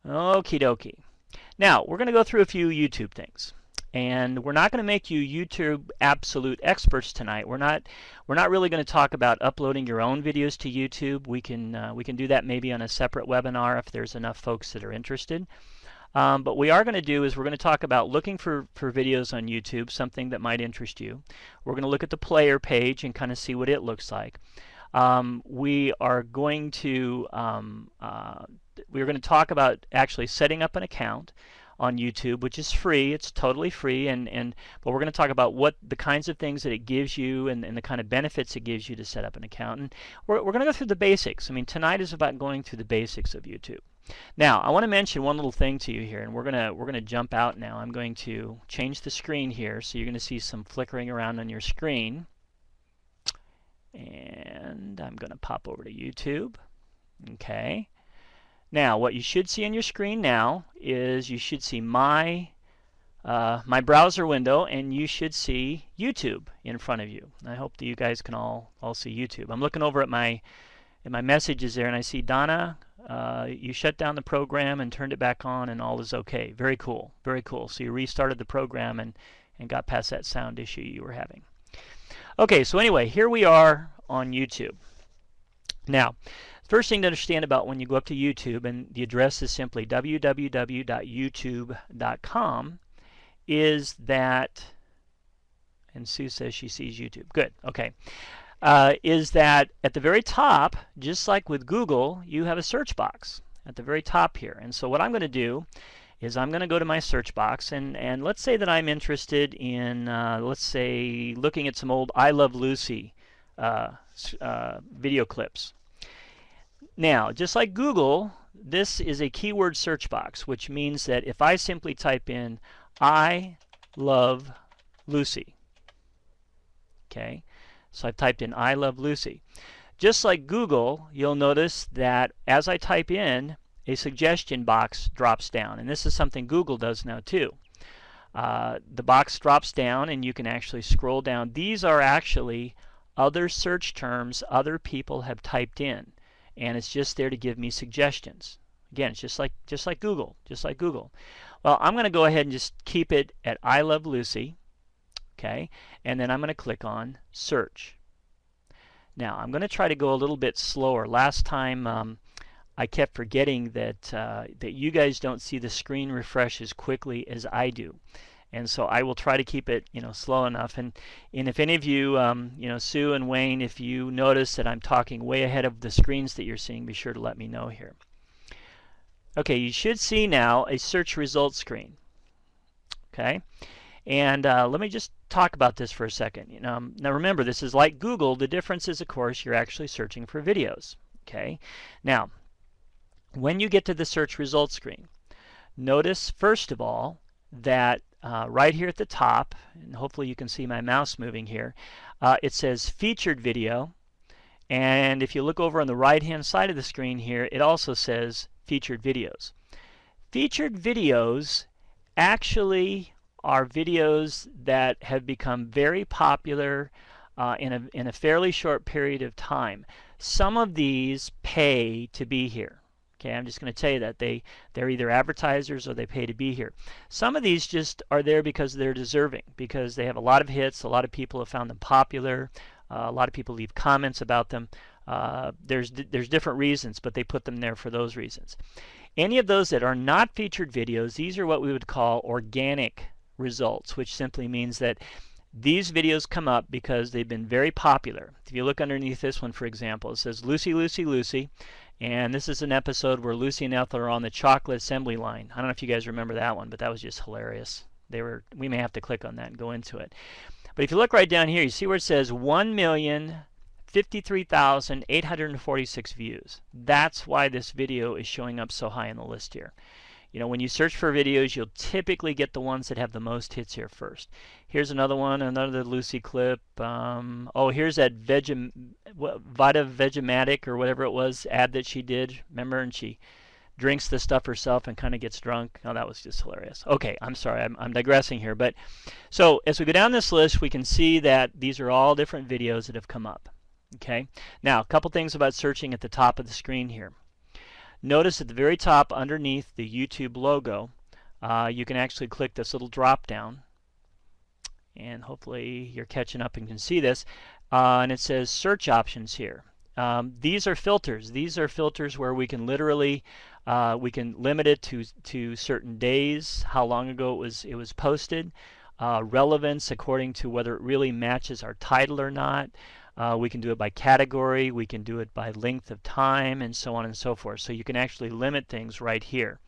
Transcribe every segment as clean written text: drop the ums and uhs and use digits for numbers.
Okie dokie. Now, we're going to go through a few YouTube things. And we're not going to make you YouTube absolute experts tonight. We're not really going to talk about uploading your own videos to YouTube. We can do that maybe on a separate webinar if there's enough folks that are interested. But what we are going to do is we're going to talk about looking for videos on YouTube, something that might interest you. We're going to look at the player page and kind of see what it looks like. We are going to talk about actually setting up an account on YouTube, which is free. It's totally free, but we're going to talk about what the kinds of things that it gives you and the kind of benefits it gives you to set up an account. And we're going to go through the basics. I mean, tonight is about going through the basics of YouTube. Now, I want to mention one little thing to you here, and we're going to jump out now. I'm going to change the screen here, so you're going to see some flickering around on your screen. And I'm going to pop over to YouTube. Okay. Now, what you should see on your screen now is you should see my browser window, and you should see YouTube in front of you. I hope that you guys can all see YouTube. I'm looking over at my messages there, and I see Donna. You shut down the program and turned it back on, and all is okay. Very cool. Very cool. So you restarted the program and got past that sound issue you were having. Okay, so anyway, here we are on YouTube. Now, first thing to understand about when you go up to YouTube, and the address is simply www.youtube.com, is that, and Sue says she sees YouTube. Good, okay. Is that at the very top, just like with Google, you have a search box at the very top here. And so what I'm going to do is I'm going to go to my search box, and let's say that I'm interested in, let's say, looking at some old I Love Lucy video clips. Now, just like Google, this is a keyword search box, which means that if I simply type in I love Lucy, okay, so I've typed in I love Lucy. Just like Google, you'll notice that as I type in, a suggestion box drops down, and this is something Google does now too. The box drops down, and you can actually scroll down. These are actually other search terms other people have typed in, and it's just there to give me suggestions. Again, it's just like Google, Well, I'm going to go ahead and just keep it at I Love Lucy, okay, and then I'm going to click on Search. Now, I'm going to try to go a little bit slower. Last time I kept forgetting that you guys don't see the screen refresh as quickly as I do. And so I will try to keep it, slow enough. And if any of you, Sue and Wayne, if you notice that I'm talking way ahead of the screens that you're seeing, be sure to let me know here. Okay, you should see now a search results screen. Okay, and let me just talk about this for a second. Now remember, this is like Google. The difference is, of course, you're actually searching for videos. Okay, now when you get to the search results screen, notice first of all that right here at the top, and hopefully you can see my mouse moving here, it says featured video, and if you look over on the right hand side of the screen here, it also says featured videos. Featured videos actually are videos that have become very popular in a fairly short period of time. Some of these pay to be here. Okay, I'm just going to tell you that they're either advertisers or they pay to be here. Some of these just are there because they're deserving, because they have a lot of hits, a lot of people have found them popular, a lot of people leave comments about them. There's different reasons, but they put them there for those reasons. Any of those that are not featured videos, these are what we would call organic results, which simply means that these videos come up because they've been very popular. If you look underneath this one, for example, it says Lucy, Lucy, Lucy. And this is an episode where Lucy and Ethel are on the chocolate assembly line. I don't know if you guys remember that one, but that was just hilarious. We may have to click on that and go into it. But if you look right down here, you see where it says 1,053,846 views. That's why this video is showing up so high on the list here. When you search for videos, you'll typically get the ones that have the most hits here first. Here's another one, another Lucy clip. Oh, here's that Vita Vegematic or whatever it was ad that she did. Remember, and she drinks the stuff herself and kind of gets drunk. Oh, that was just hilarious. Okay, I'm sorry, I'm digressing here. But so as we go down this list, we can see that these are all different videos that have come up. Okay. Now, a couple things about searching at the top of the screen here. Notice at the very top underneath the YouTube logo, you can actually click this little drop down, and hopefully you're catching up and can see this, and it says search options here. These are filters. These are filters where we can literally we can limit it to certain days, how long ago it was posted, relevance according to whether it really matches our title or not. We can do it by category, we can do it by length of time, and so on and so forth. So you can actually limit things right here.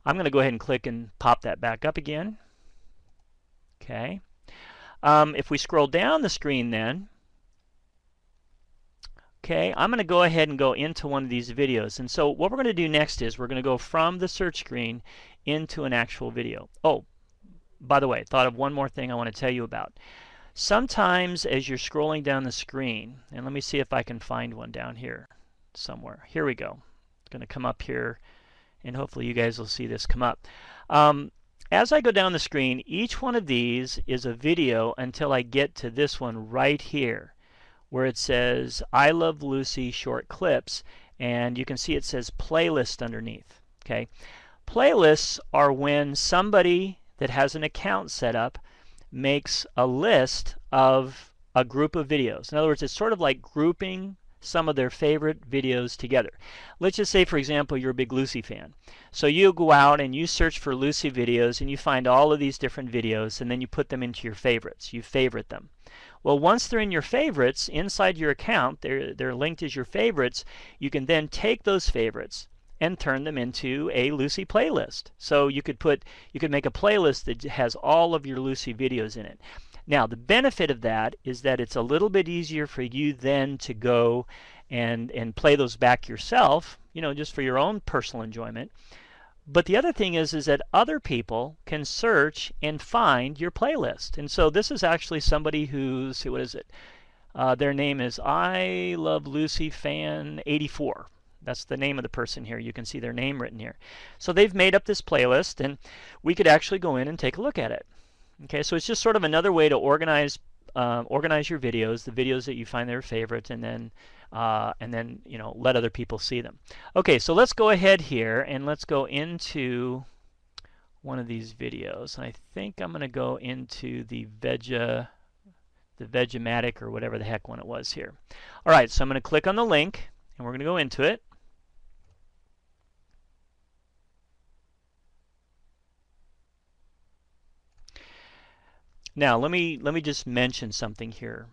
I'm going to go ahead and click and pop that back up again. Okay. If we scroll down the screen then, okay, I'm going to go ahead and go into one of these videos. And so what we're going to do next is we're going to go from the search screen into an actual video. Oh, by the way, thought of one more thing I want to tell you about. Sometimes as you're scrolling down the screen, and let me see if I can find one down here somewhere. Here we go. It's going to come up here, and hopefully you guys will see this come up. As I go down the screen, each one of these is a video until I get to this one right here, where it says I Love Lucy short clips, and you can see it says playlist underneath. Okay, playlists are when somebody that has an account set up makes a list of a group of videos. In other words, it's sort of like grouping some of their favorite videos together. Let's just say, for example, you're a big Lucy fan. So you go out and you search for Lucy videos and you find all of these different videos, and then you put them into your favorites. You favorite them. Well, once they're in your favorites, inside your account, they're linked as your favorites, you can then take those favorites and turn them into a Lucy playlist. So you could make a playlist that has all of your Lucy videos in it. Now, the benefit of that is that it's a little bit easier for you then to go and play those back yourself, you know, just for your own personal enjoyment. But the other thing is that other people can search and find your playlist. And so this is actually somebody who's, what is it? Their name is I Love Lucy Fan 84. That's the name of the person here. You can see their name written here. So they've made up this playlist, and we could actually go in and take a look at it. Okay, so it's just sort of another way to organize your videos, the videos that you find their favorites, and then you know, let other people see them. Okay, so let's go ahead here and let's go into one of these videos. And I think I'm going to go into the Vegematic or whatever the heck one it was here. All right, so I'm going to click on the link and we're going to go into it. Now let me just mention something here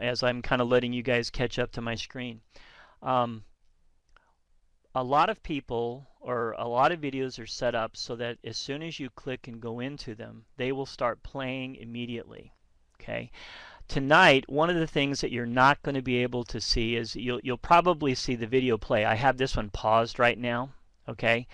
as I'm kind of letting you guys catch up to my screen. A lot of people or a lot of videos are set up so that as soon as you click and go into them, they will start playing immediately. Okay. Tonight, one of the things that you're not going to be able to see is you'll probably see the video play. I have this one paused right now. Okay.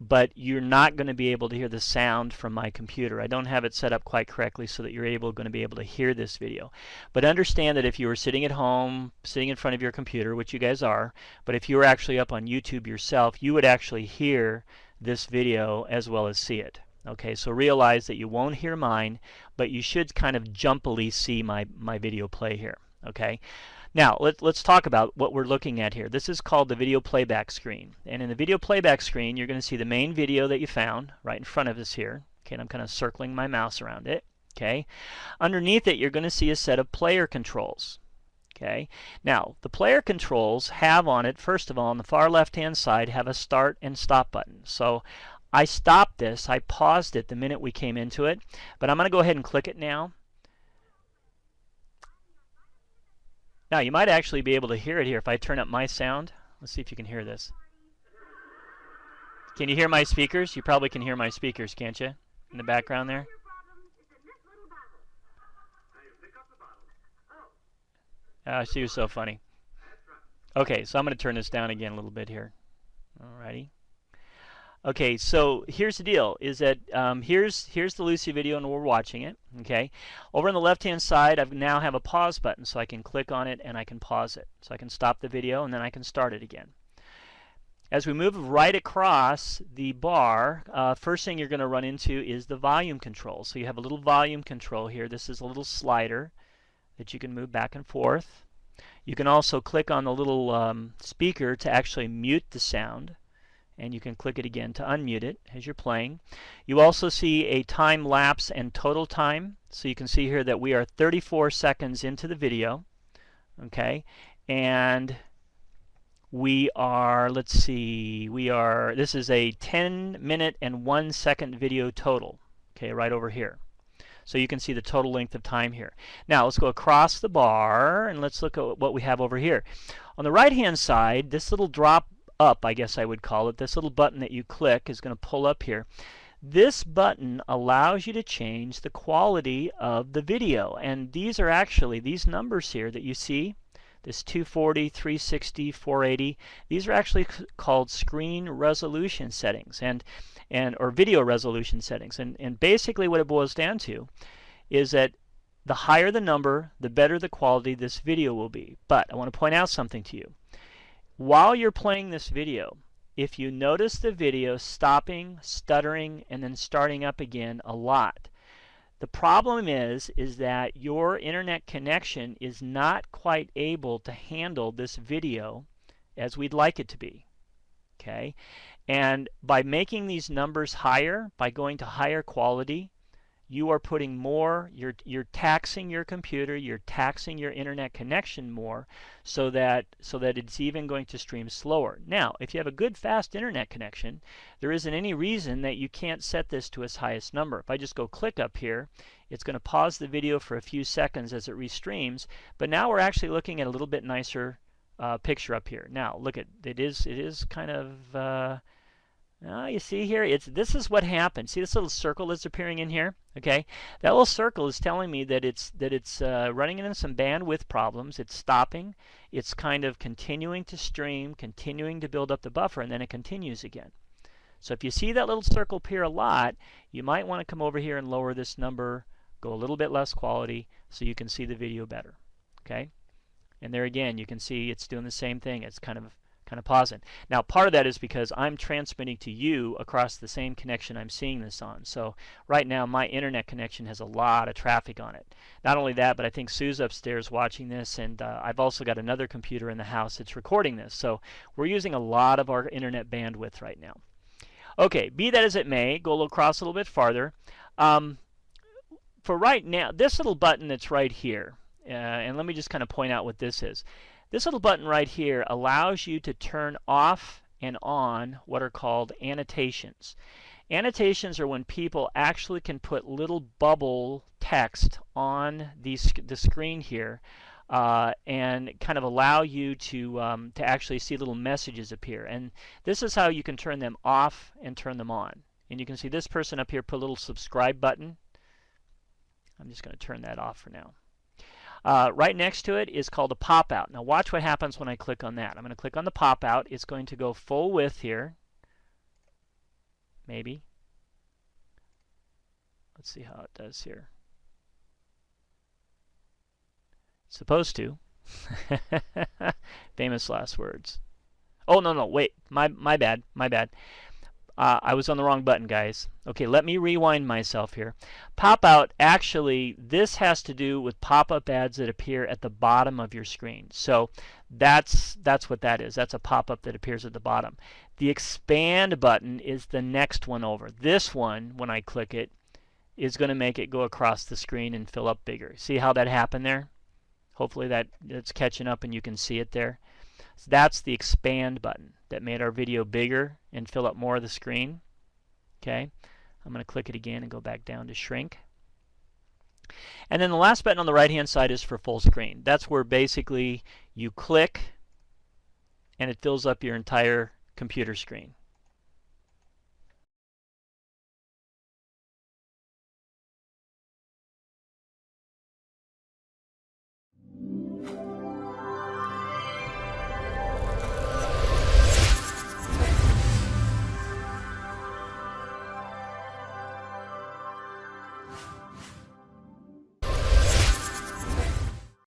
But you're not going to be able to hear the sound from my computer. I don't have it set up quite correctly so that you're going to be able to hear this video. But understand that if you were sitting at home, sitting in front of your computer, which you guys are, but if you were actually up on YouTube yourself, you would actually hear this video as well as see it. Okay, so realize that you won't hear mine, but you should kind of jumpily see my video play here. Okay. Now, let's talk about what we're looking at here. This is called the video playback screen. And in the video playback screen, you're going to see the main video that you found right in front of us here. Okay, and I'm kind of circling my mouse around it. Okay. Underneath it, you're going to see a set of player controls. Okay. Now, the player controls have on it, first of all, on the far left-hand side, have a start and stop button. So I stopped this. I paused it the minute we came into it. But I'm going to go ahead and click it now. Now, you might actually be able to hear it here if I turn up my sound. Let's see if you can hear this. Can you hear my speakers? You probably can hear my speakers, can't you? In the background there. She was so funny. Okay, so I'm going to turn this down again a little bit here. Alrighty. Okay, so here's the deal, is that here's the Lucy video and we're watching it. Okay, over on the left hand side I now have a pause button, so I can click on it and I can pause it. So I can stop the video and then I can start it again. As we move right across the bar, first thing you're going to run into is the volume control. So you have a little volume control here. This is a little slider that you can move back and forth. You can also click on the little speaker to actually mute the sound, and you can click it again to unmute it as you're playing. You also see a time lapse and total time. So you can see here that we are 34 seconds into the video. Okay, and we are, let's see, this is a 10-minute and 1-second video total. Okay, right over here. So you can see the total length of time here. Now let's go across the bar and let's look at what we have over here. On the right hand side, this little drop up, I guess I would call it, this little button that you click is going to pull up here. This button allows you to change the quality of the video, and these are actually, these numbers here that you see, this 240, 360, 480, these are actually called screen resolution settings or video resolution settings. And basically what it boils down to is that the higher the number, the better the quality this video will be. But I want to point out something to you. While you're playing this video, if you notice the video stopping, stuttering, and then starting up again a lot, the problem is that your internet connection is not quite able to handle this video as we'd like it to be. Okay? And by making these numbers higher, by going to higher quality, you are putting more, you're taxing your computer, you're taxing your internet connection more, so that it's even going to stream slower. Now, if you have a good fast internet connection, there isn't any reason that you can't set this to its highest number. If I just go click up here, it's going to pause the video for a few seconds as it restreams, but now we're actually looking at a little bit nicer picture up here. Now, look at it is kind of you see here, this is what happens. See this little circle that's appearing in here? Okay, that little circle is telling me that it's running into some bandwidth problems. It's stopping. It's kind of continuing to stream, continuing to build up the buffer, and then it continues again. So if you see that little circle appear a lot, you might want to come over here and lower this number, go a little bit less quality, so you can see the video better. Okay, and there again, you can see it's doing the same thing. It's kind of pausing. Now, part of that is because I'm transmitting to you across the same connection I'm seeing this on. So right now, my internet connection has a lot of traffic on it. Not only that, but I think Sue's upstairs watching this, and I've also got another computer in the house that's recording this. So we're using a lot of our internet bandwidth right now. Okay, be that as it may, go across a little bit farther. For right now, this little button that's right here, and let me just kind of point out what this is. This little button right here allows you to turn off and on what are called annotations. Annotations are when people actually can put little bubble text on the screen here and kind of allow you to actually see little messages appear. And this is how you can turn them off and turn them on. And you can see this person up here put a little subscribe button. I'm just going to turn that off for now. Right next to it is called a pop-out. Now watch what happens when I click on that. I'm going to click on the pop-out. It's going to go full width here. Maybe. Let's see how it does here. It's supposed to. Famous last words. Oh, no, wait. My bad. I was on the wrong button, guys. Okay, let me rewind myself here. Pop-out, actually, this has to do with pop-up ads that appear at the bottom of your screen. So that's what that is. That's a pop-up that appears at the bottom. The expand button is the next one over. This one, when I click it, is going to make it go across the screen and fill up bigger. See how that happened there? Hopefully that's catching up and you can see it there. So that's the expand button that made our video bigger and fill up more of the screen. Okay, I'm going to click it again and go back down to shrink. And then the last button on the right hand side is for full screen. That's where basically you click and it fills up your entire computer screen.